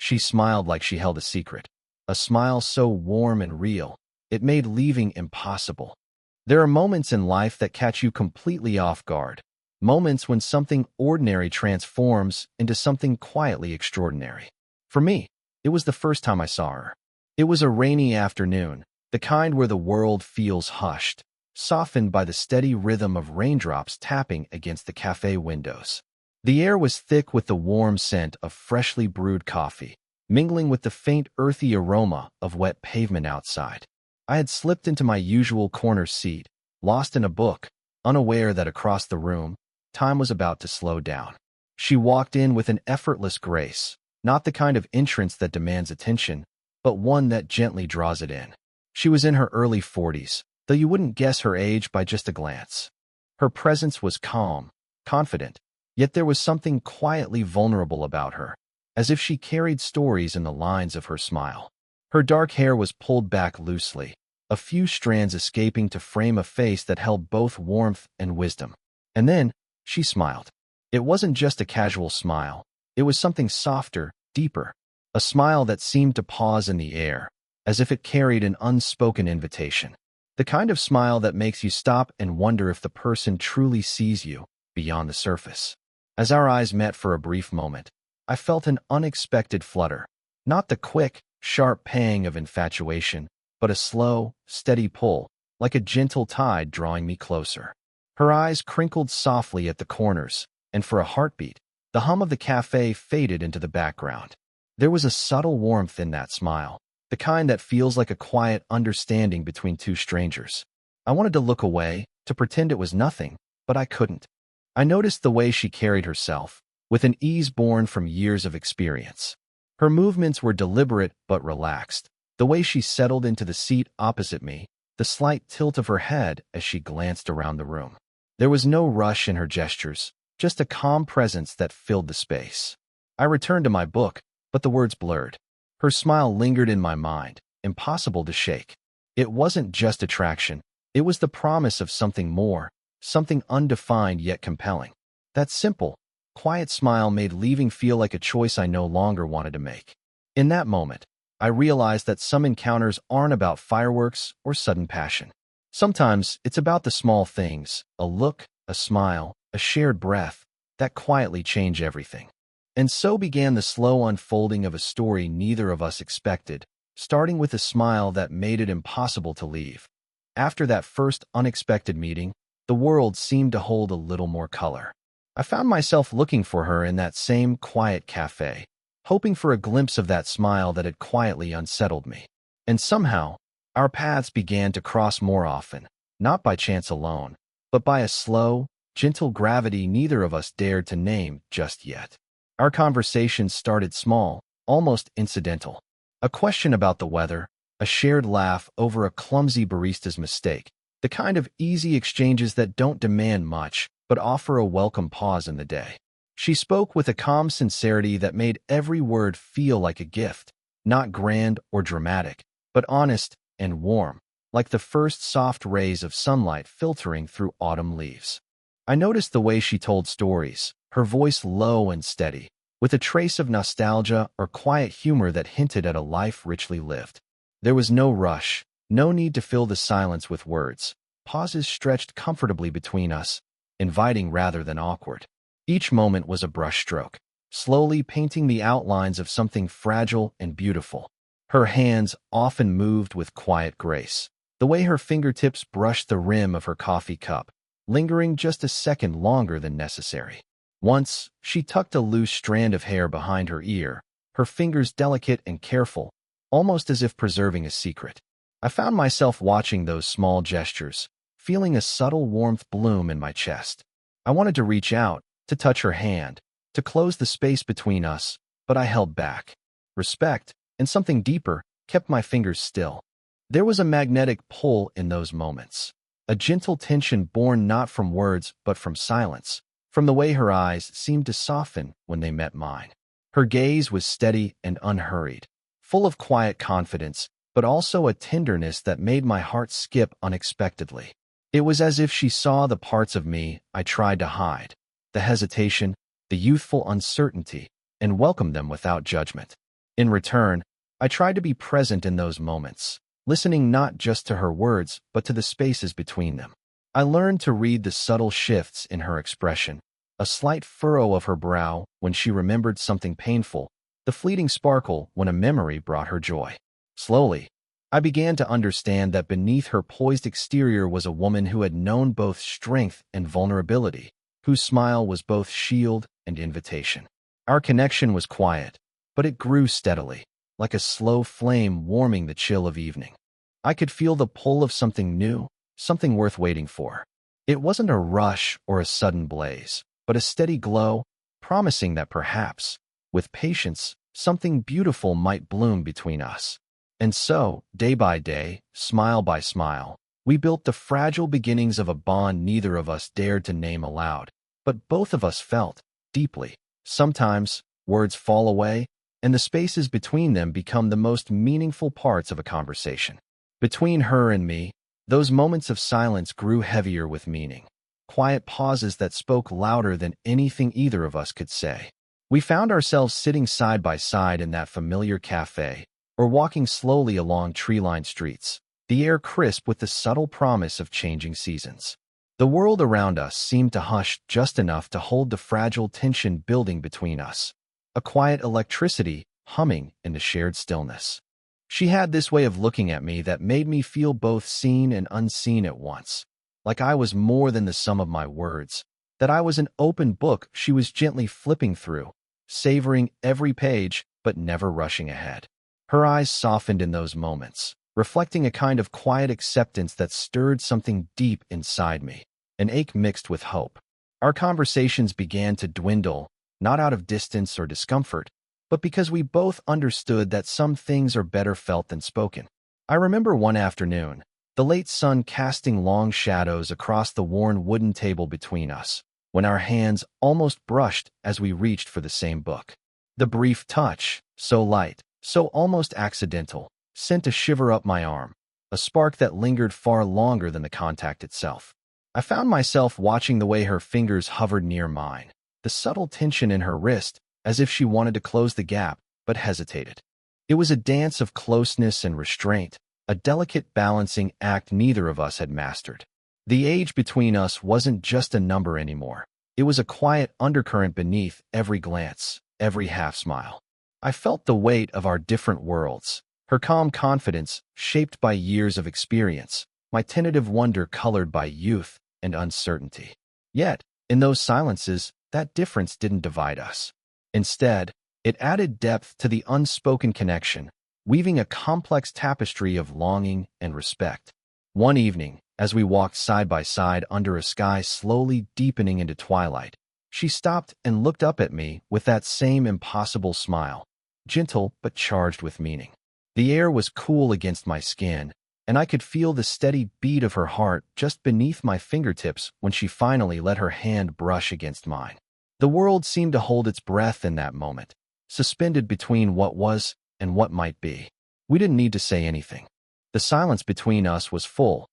She smiled like she held a secret. A smile so warm and real, it made leaving impossible. There are moments in life that catch you completely off guard. Moments when something ordinary transforms into something quietly extraordinary. For me, it was the first time I saw her. It was a rainy afternoon, the kind where the world feels hushed, softened by the steady rhythm of raindrops tapping against the cafe windows. The air was thick with the warm scent of freshly brewed coffee, mingling with the faint earthy aroma of wet pavement outside. I had slipped into my usual corner seat, lost in a book, unaware that across the room, time was about to slow down. She walked in with an effortless grace, not the kind of entrance that demands attention, but one that gently draws it in. She was in her early 40s, though you wouldn't guess her age by just a glance. Her presence was calm, confident, yet there was something quietly vulnerable about her, as if she carried stories in the lines of her smile. Her dark hair was pulled back loosely, a few strands escaping to frame a face that held both warmth and wisdom. And then, she smiled. It wasn't just a casual smile. It was something softer, deeper, a smile that seemed to pause in the air, as if it carried an unspoken invitation. The kind of smile that makes you stop and wonder if the person truly sees you beyond the surface. As our eyes met for a brief moment, I felt an unexpected flutter, not the quick, sharp pang of infatuation, but a slow, steady pull, like a gentle tide drawing me closer. Her eyes crinkled softly at the corners, and for a heartbeat, the hum of the cafe faded into the background. There was a subtle warmth in that smile, the kind that feels like a quiet understanding between two strangers. I wanted to look away, to pretend it was nothing, but I couldn't. I noticed the way she carried herself, with an ease born from years of experience. Her movements were deliberate but relaxed, the way she settled into the seat opposite me, the slight tilt of her head as she glanced around the room. There was no rush in her gestures, just a calm presence that filled the space. I returned to my book, but the words blurred. Her smile lingered in my mind, impossible to shake. It wasn't just attraction, it was the promise of something more, something undefined yet compelling. That simple, quiet smile made leaving feel like a choice I no longer wanted to make. In that moment, I realized that some encounters aren't about fireworks or sudden passion. Sometimes it's about the small things, a look, a smile, a shared breath, that quietly change everything. And so began the slow unfolding of a story neither of us expected, starting with a smile that made it impossible to leave. After that first unexpected meeting, the world seemed to hold a little more color. I found myself looking for her in that same quiet cafe, hoping for a glimpse of that smile that had quietly unsettled me. And somehow, our paths began to cross more often, not by chance alone, but by a slow, gentle gravity neither of us dared to name just yet. Our conversations started small, almost incidental. A question about the weather, a shared laugh over a clumsy barista's mistake, the kind of easy exchanges that don't demand much, but offer a welcome pause in the day. She spoke with a calm sincerity that made every word feel like a gift, not grand or dramatic, but honest and warm, like the first soft rays of sunlight filtering through autumn leaves. I noticed the way she told stories, her voice low and steady, with a trace of nostalgia or quiet humor that hinted at a life richly lived. There was no rush, no need to fill the silence with words. Pauses stretched comfortably between us, inviting rather than awkward. Each moment was a brushstroke, slowly painting the outlines of something fragile and beautiful. Her hands often moved with quiet grace, the way her fingertips brushed the rim of her coffee cup, lingering just a second longer than necessary. Once, she tucked a loose strand of hair behind her ear, her fingers delicate and careful, almost as if preserving a secret. I found myself watching those small gestures, feeling a subtle warmth bloom in my chest. I wanted to reach out, to touch her hand, to close the space between us, but I held back. Respect, and something deeper, kept my fingers still. There was a magnetic pull in those moments, a gentle tension born not from words but from silence, from the way her eyes seemed to soften when they met mine. Her gaze was steady and unhurried, full of quiet confidence, but also a tenderness that made my heart skip unexpectedly. It was as if she saw the parts of me I tried to hide, the hesitation, the youthful uncertainty, and welcomed them without judgment. In return, I tried to be present in those moments, listening not just to her words, but to the spaces between them. I learned to read the subtle shifts in her expression, a slight furrow of her brow when she remembered something painful, the fleeting sparkle when a memory brought her joy. Slowly, I began to understand that beneath her poised exterior was a woman who had known both strength and vulnerability, whose smile was both shield and invitation. Our connection was quiet, but it grew steadily, like a slow flame warming the chill of evening. I could feel the pull of something new, something worth waiting for. It wasn't a rush or a sudden blaze, but a steady glow, promising that perhaps, with patience, something beautiful might bloom between us. And so, day by day, smile by smile, we built the fragile beginnings of a bond neither of us dared to name aloud, but both of us felt deeply. Sometimes, words fall away, and the spaces between them become the most meaningful parts of a conversation. Between her and me, those moments of silence grew heavier with meaning, quiet pauses that spoke louder than anything either of us could say. We found ourselves sitting side by side in that familiar cafe, or walking slowly along tree-lined streets, the air crisp with the subtle promise of changing seasons. The world around us seemed to hush just enough to hold the fragile tension building between us, a quiet electricity humming in the shared stillness. She had this way of looking at me that made me feel both seen and unseen at once, like I was more than the sum of my words, that I was an open book she was gently flipping through, savoring every page but never rushing ahead. Her eyes softened in those moments, reflecting a kind of quiet acceptance that stirred something deep inside me, an ache mixed with hope. Our conversations began to dwindle, not out of distance or discomfort, but because we both understood that some things are better felt than spoken. I remember one afternoon, the late sun casting long shadows across the worn wooden table between us, when our hands almost brushed as we reached for the same book. The brief touch, so light, so almost accidental, sent a shiver up my arm, a spark that lingered far longer than the contact itself. I found myself watching the way her fingers hovered near mine, the subtle tension in her wrist, as if she wanted to close the gap, but hesitated. It was a dance of closeness and restraint, a delicate balancing act neither of us had mastered. The age between us wasn't just a number anymore. It was a quiet undercurrent beneath every glance, every half-smile. I felt the weight of our different worlds, her calm confidence shaped by years of experience, my tentative wonder colored by youth and uncertainty. Yet, in those silences, that difference didn't divide us. Instead, it added depth to the unspoken connection, weaving a complex tapestry of longing and respect. One evening, as we walked side by side under a sky slowly deepening into twilight, she stopped and looked up at me with that same impossible smile, gentle but charged with meaning. The air was cool against my skin, and I could feel the steady beat of her heart just beneath my fingertips when she finally let her hand brush against mine. The world seemed to hold its breath in that moment, suspended between what was and what might be. We didn't need to say anything. The silence between us was full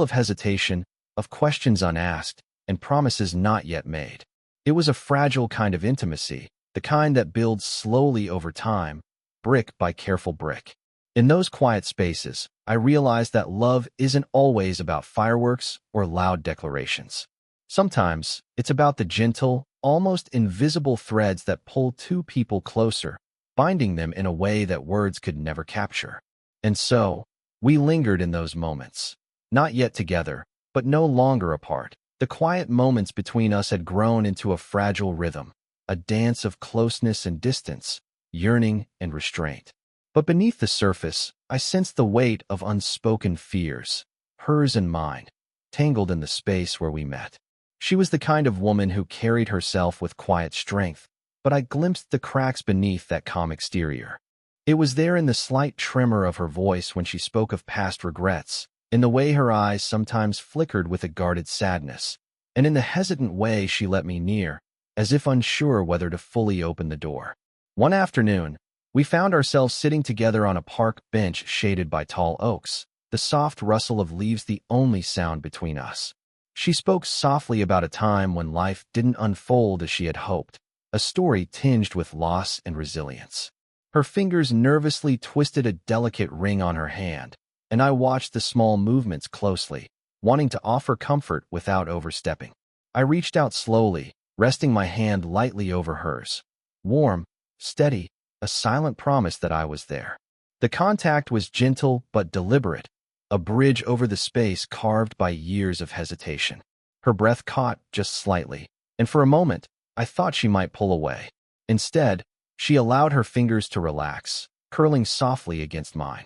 of hesitation, of questions unasked, and promises not yet made. It was a fragile kind of intimacy, the kind that builds slowly over time, brick by careful brick. In those quiet spaces, I realized that love isn't always about fireworks or loud declarations. Sometimes, it's about the gentle, almost invisible threads that pull two people closer, binding them in a way that words could never capture. And so, we lingered in those moments, not yet together, but no longer apart. The quiet moments between us had grown into a fragile rhythm, a dance of closeness and distance, yearning and restraint. But beneath the surface, I sensed the weight of unspoken fears, hers and mine, tangled in the space where we met. She was the kind of woman who carried herself with quiet strength, but I glimpsed the cracks beneath that calm exterior. It was there in the slight tremor of her voice when she spoke of past regrets, in the way her eyes sometimes flickered with a guarded sadness, and in the hesitant way she let me near, as if unsure whether to fully open the door. One afternoon, we found ourselves sitting together on a park bench shaded by tall oaks, the soft rustle of leaves the only sound between us. She spoke softly about a time when life didn't unfold as she had hoped, a story tinged with loss and resilience. Her fingers nervously twisted a delicate ring on her hand, and I watched the small movements closely, wanting to offer comfort without overstepping. I reached out slowly, resting my hand lightly over hers. Warm, steady, a silent promise that I was there. The contact was gentle but deliberate, a bridge over the space carved by years of hesitation. Her breath caught just slightly, and for a moment, I thought she might pull away. Instead, she allowed her fingers to relax, curling softly against mine.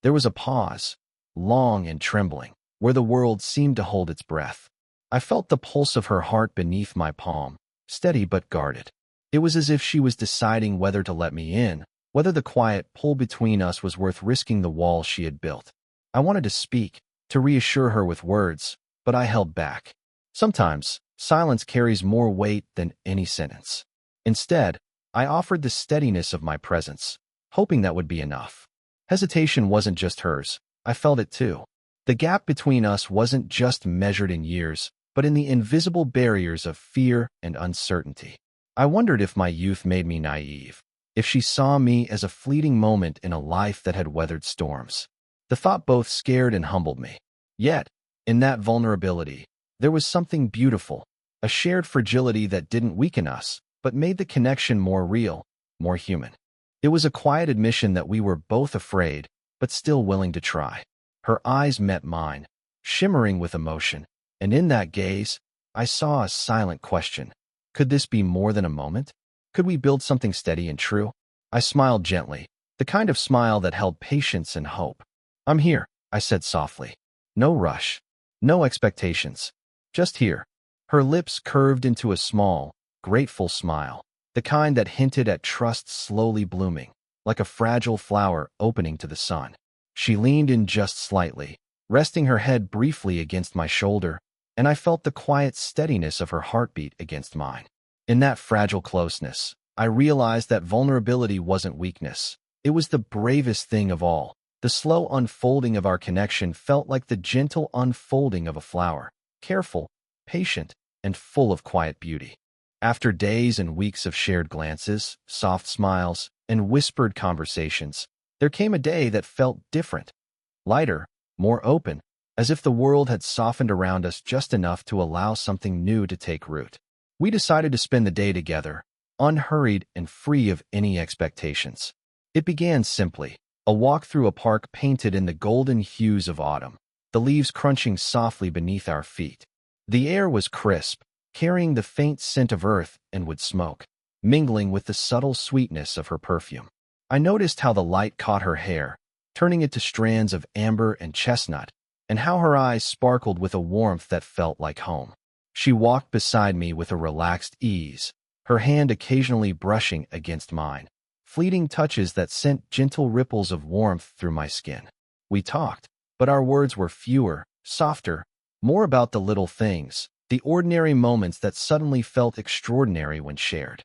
There was a pause, long and trembling, where the world seemed to hold its breath. I felt the pulse of her heart beneath my palm, steady but guarded. It was as if she was deciding whether to let me in, whether the quiet pull between us was worth risking the wall she had built. I wanted to speak, to reassure her with words, but I held back. Sometimes, silence carries more weight than any sentence. Instead, I offered the steadiness of my presence, hoping that would be enough. Hesitation wasn't just hers. I felt it too. The gap between us wasn't just measured in years, but in the invisible barriers of fear and uncertainty. I wondered if my youth made me naive, if she saw me as a fleeting moment in a life that had weathered storms. The thought both scared and humbled me. Yet, in that vulnerability, there was something beautiful, a shared fragility that didn't weaken us, but made the connection more real, more human. It was a quiet admission that we were both afraid, but still willing to try. Her eyes met mine, shimmering with emotion, and in that gaze, I saw a silent question. Could this be more than a moment? Could we build something steady and true? I smiled gently, the kind of smile that held patience and hope. "I'm here," I said softly. "No rush, no expectations. Just here." Her lips curved into a small, grateful smile, the kind that hinted at trust slowly blooming, like a fragile flower opening to the sun. She leaned in just slightly, resting her head briefly against my shoulder, and I felt the quiet steadiness of her heartbeat against mine. In that fragile closeness, I realized that vulnerability wasn't weakness. It was the bravest thing of all. The slow unfolding of our connection felt like the gentle unfolding of a flower, careful, patient, and full of quiet beauty. After days and weeks of shared glances, soft smiles, and whispered conversations, there came a day that felt different, lighter, more open, as if the world had softened around us just enough to allow something new to take root. We decided to spend the day together, unhurried and free of any expectations. It began simply, a walk through a park painted in the golden hues of autumn, the leaves crunching softly beneath our feet. The air was crisp, carrying the faint scent of earth and wood smoke, mingling with the subtle sweetness of her perfume. I noticed how the light caught her hair, turning it to strands of amber and chestnut, and how her eyes sparkled with a warmth that felt like home. She walked beside me with a relaxed ease, her hand occasionally brushing against mine, fleeting touches that sent gentle ripples of warmth through my skin. We talked, but our words were fewer, softer, more about the little things, the ordinary moments that suddenly felt extraordinary when shared.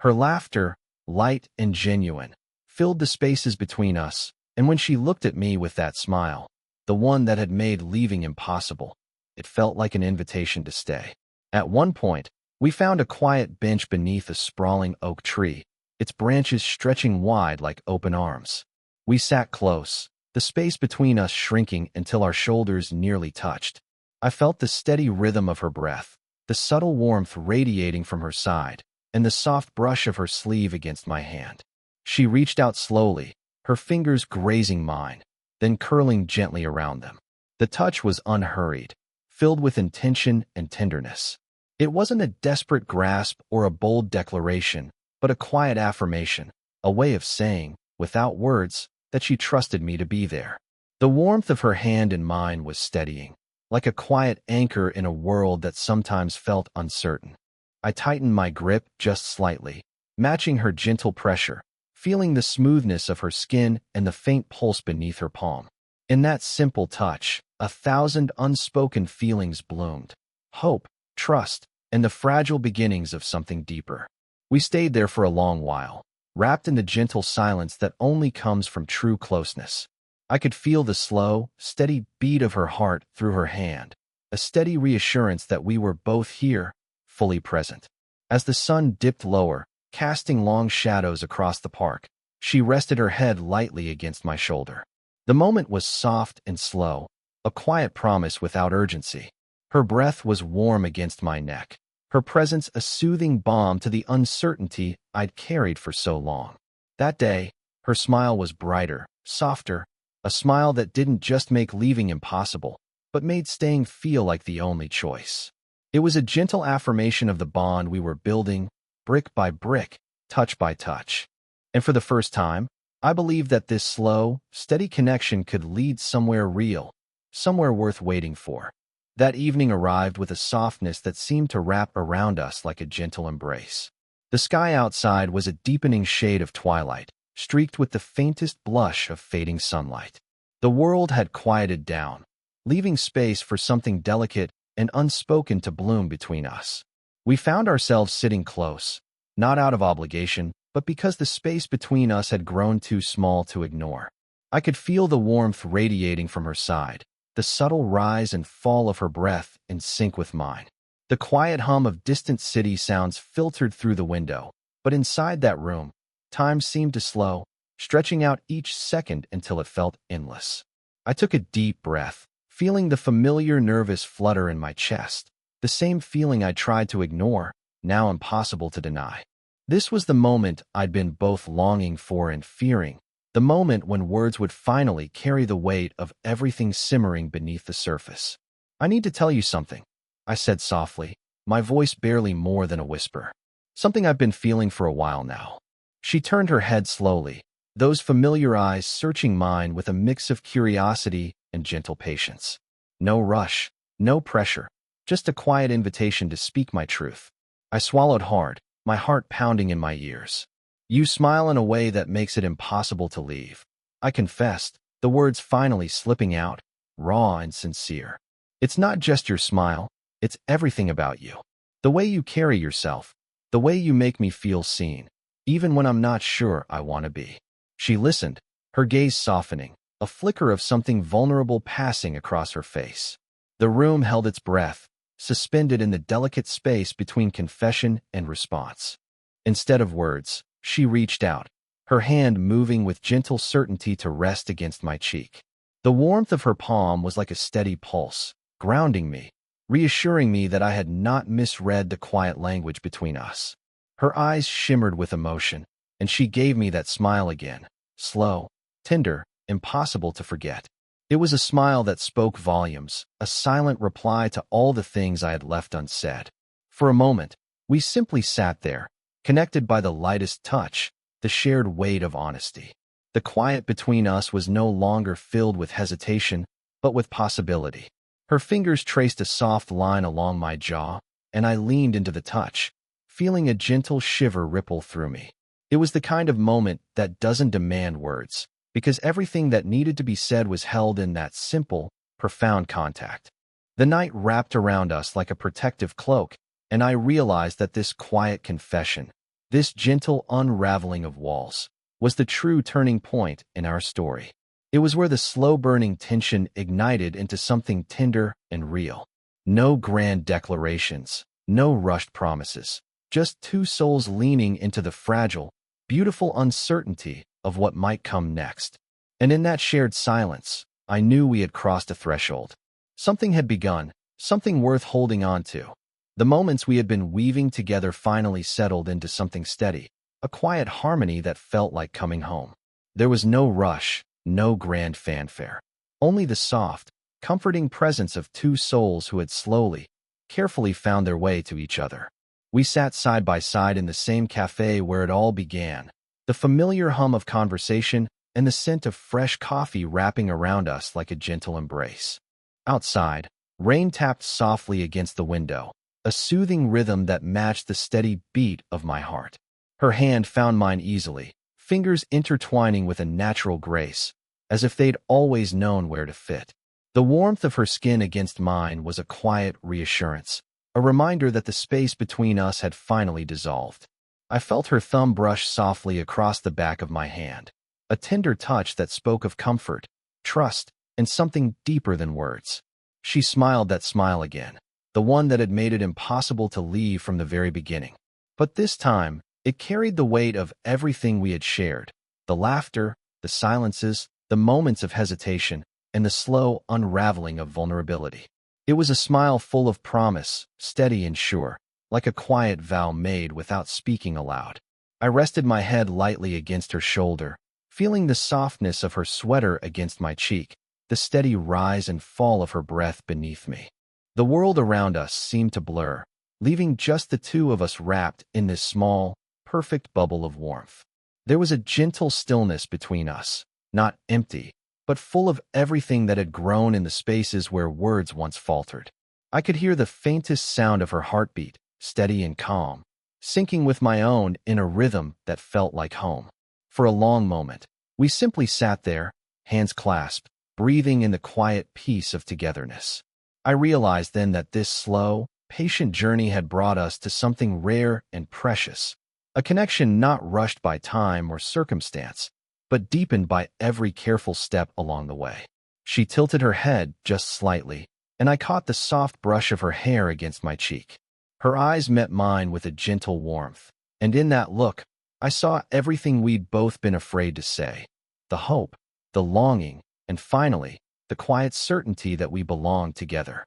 Her laughter, light and genuine, filled the spaces between us, and when she looked at me with that smile, the one that had made leaving impossible, it felt like an invitation to stay. At one point, we found a quiet bench beneath a sprawling oak tree, its branches stretching wide like open arms. We sat close, the space between us shrinking until our shoulders nearly touched. I felt the steady rhythm of her breath, the subtle warmth radiating from her side, and the soft brush of her sleeve against my hand. She reached out slowly, her fingers grazing mine, then curling gently around them. The touch was unhurried, filled with intention and tenderness. It wasn't a desperate grasp or a bold declaration, but a quiet affirmation, a way of saying, without words, that she trusted me to be there. The warmth of her hand in mine was steadying, like a quiet anchor in a world that sometimes felt uncertain. I tightened my grip just slightly, matching her gentle pressure, feeling the smoothness of her skin and the faint pulse beneath her palm. In that simple touch, 1,000 unspoken feelings bloomed: hope, trust, and the fragile beginnings of something deeper. We stayed there for a long while, wrapped in the gentle silence that only comes from true closeness. I could feel the slow, steady beat of her heart through her hand, a steady reassurance that we were both here, fully present. As the sun dipped lower, casting long shadows across the park, She rested her head lightly against my shoulder. The moment was soft and slow, a quiet promise without urgency. Her breath was warm against my neck, her presence a soothing balm to the uncertainty I'd carried for so long. That day, her smile was brighter, softer, a smile that didn't just make leaving impossible, but made staying feel like the only choice. It was a gentle affirmation of the bond we were building, brick by brick, touch by touch. And for the first time, I believed that this slow, steady connection could lead somewhere real, somewhere worth waiting for. That evening arrived with a softness that seemed to wrap around us like a gentle embrace. The sky outside was a deepening shade of twilight, streaked with the faintest blush of fading sunlight. The world had quieted down, leaving space for something delicate and unspoken to bloom between us. We found ourselves sitting close, not out of obligation, but because the space between us had grown too small to ignore. I could feel the warmth radiating from her side, the subtle rise and fall of her breath in sync with mine. The quiet hum of distant city sounds filtered through the window, but inside that room, time seemed to slow, stretching out each second until it felt endless. I took a deep breath, feeling the familiar nervous flutter in my chest, the same feeling I tried to ignore, now impossible to deny. This was the moment I'd been both longing for and fearing, the moment when words would finally carry the weight of everything simmering beneath the surface. "I need to tell you something," I said softly, my voice barely more than a whisper. "Something I've been feeling for a while now." She turned her head slowly, those familiar eyes searching mine with a mix of curiosity and gentle patience. No rush, no pressure, just a quiet invitation to speak my truth. I swallowed hard, my heart pounding in my ears. "You smile in a way that makes it impossible to leave," I confessed, the words finally slipping out, raw and sincere. "It's not just your smile, it's everything about you. The way you carry yourself, the way you make me feel seen, even when I'm not sure I want to be." She listened, her gaze softening, a flicker of something vulnerable passing across her face. The room held its breath, suspended in the delicate space between confession and response. Instead of words, she reached out, her hand moving with gentle certainty to rest against my cheek. The warmth of her palm was like a steady pulse, grounding me, reassuring me that I had not misread the quiet language between us. Her eyes shimmered with emotion, and she gave me that smile again, slow, tender, impossible to forget. It was a smile that spoke volumes, a silent reply to all the things I had left unsaid. For a moment, we simply sat there, connected by the lightest touch, the shared weight of honesty. The quiet between us was no longer filled with hesitation, but with possibility. Her fingers traced a soft line along my jaw, and I leaned into the touch, feeling a gentle shiver ripple through me. It was the kind of moment that doesn't demand words, because everything that needed to be said was held in that simple, profound contact. The night wrapped around us like a protective cloak, and I realized that this quiet confession, this gentle unraveling of walls, was the true turning point in our story. It was where the slow-burning tension ignited into something tender and real. No grand declarations, no rushed promises, just two souls leaning into the fragile, beautiful uncertainty of what might come next. And in that shared silence, I knew we had crossed a threshold. Something had begun, something worth holding on to. The moments we had been weaving together finally settled into something steady, a quiet harmony that felt like coming home. There was no rush, no grand fanfare. Only the soft, comforting presence of two souls who had slowly, carefully found their way to each other. We sat side by side in the same cafe where it all began, the familiar hum of conversation and the scent of fresh coffee wrapping around us like a gentle embrace. Outside, rain tapped softly against the window, a soothing rhythm that matched the steady beat of my heart. Her hand found mine easily, fingers intertwining with a natural grace, as if they'd always known where to fit. The warmth of her skin against mine was a quiet reassurance, a reminder that the space between us had finally dissolved. I felt her thumb brush softly across the back of my hand, a tender touch that spoke of comfort, trust, and something deeper than words. She smiled that smile again, the one that had made it impossible to leave from the very beginning. But this time, it carried the weight of everything we had shared, The laughter, the silences, the moments of hesitation, and the slow unraveling of vulnerability. It was a smile full of promise, steady and sure, like a quiet vow made without speaking aloud. I rested my head lightly against her shoulder, feeling the softness of her sweater against my cheek, the steady rise and fall of her breath beneath me. The world around us seemed to blur, leaving just the two of us wrapped in this small, perfect bubble of warmth. There was a gentle stillness between us, not empty, but full of everything that had grown in the spaces where words once faltered. I could hear the faintest sound of her heartbeat, steady and calm, syncing with my own in a rhythm that felt like home. For a long moment, we simply sat there, hands clasped, breathing in the quiet peace of togetherness. I realized then that this slow, patient journey had brought us to something rare and precious, a connection not rushed by time or circumstance, but deepened by every careful step along the way. She tilted her head just slightly, and I caught the soft brush of her hair against my cheek. Her eyes met mine with a gentle warmth, and in that look, I saw everything we'd both been afraid to say. The hope, the longing, and finally, the quiet certainty that we belonged together.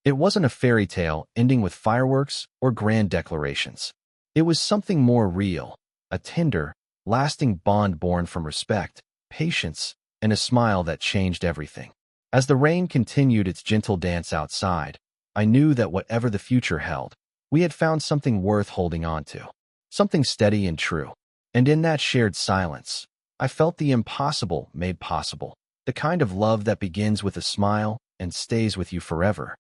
It wasn't a fairy tale ending with fireworks or grand declarations. It was something more real, a tender, lasting bond born from respect, patience, and a smile that changed everything. As the rain continued its gentle dance outside, I knew that whatever the future held, we had found something worth holding on to, something steady and true. And in that shared silence, I felt the impossible made possible, the kind of love that begins with a smile and stays with you forever.